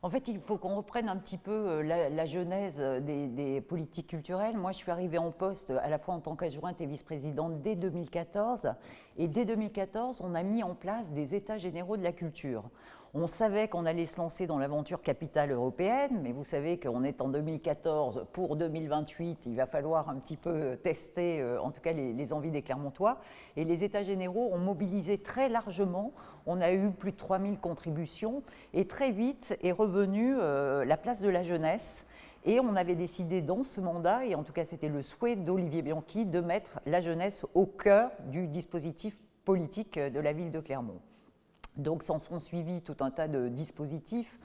En fait, il faut qu'on reprenne un petit peu la genèse des politiques culturelles. Moi, je suis arrivée en poste à la fois en tant qu'adjointe et vice-présidente dès 2014. Et dès 2014, on a mis en place des états généraux de la culture. On savait qu'on allait se lancer dans l'aventure capitale européenne, mais vous savez qu'on est en 2014. Pour 2028, il va falloir un petit peu tester, en tout cas, les envies des Clermontois. Et les états généraux ont mobilisé très largement. On a eu plus de 3000 contributions et très vite est revenue la place de la jeunesse. Et on avait décidé dans ce mandat, et en tout cas c'était le souhait d'Olivier Bianchi, de mettre la jeunesse au cœur du dispositif politique de la ville de Clermont. Donc s'en sont suivis tout un tas de dispositifs,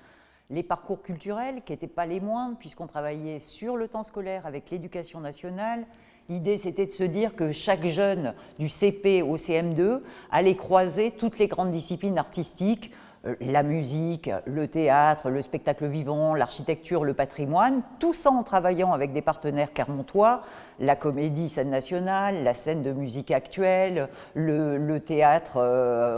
les parcours culturels qui n'étaient pas les moindres puisqu'on travaillait sur le temps scolaire avec l'éducation nationale. L'idée c'était de se dire que chaque jeune du CP au CM2 allait croiser toutes les grandes disciplines artistiques, la musique, le théâtre, le spectacle vivant, l'architecture, le patrimoine, tout ça en travaillant avec des partenaires clermontois, la comédie scène nationale, la scène de musique actuelle, le théâtre,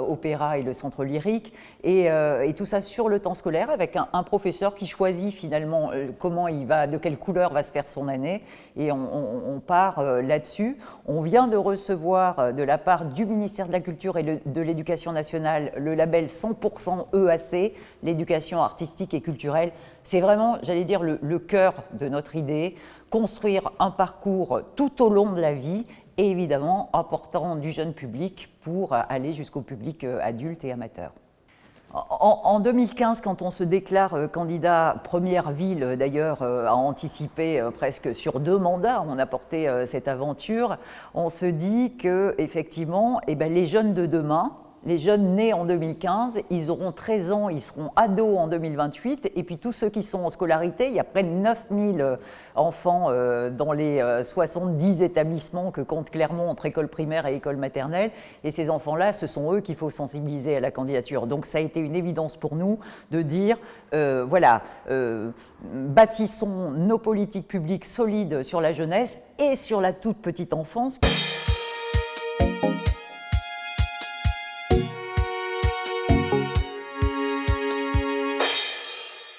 opéra et le centre lyrique, et tout ça sur le temps scolaire avec un professeur qui choisit finalement comment il va, de quelle couleur va se faire son année, et on part là-dessus. On vient de recevoir de la part du ministère de la Culture et de l'Éducation nationale le label 100% EAC, l'éducation artistique et culturelle. C'est vraiment, j'allais dire, le cœur de notre idée, construire un parcours tout au long de la vie et évidemment apportant du jeune public pour aller jusqu'au public adulte et amateur. En 2015, quand on se déclare candidat première ville, d'ailleurs, à anticiper presque sur 2 mandats, on a porté cette aventure, on se dit que effectivement, les jeunes de demain, les jeunes nés en 2015, ils auront 13 ans, ils seront ados en 2028, et puis tous ceux qui sont en scolarité, il y a près de 9000 enfants dans les 70 établissements que compte Clermont entre école primaire et école maternelle, et ces enfants-là, ce sont eux qu'il faut sensibiliser à la candidature. Donc ça a été une évidence pour nous de dire, bâtissons nos politiques publiques solides sur la jeunesse et sur la toute petite enfance.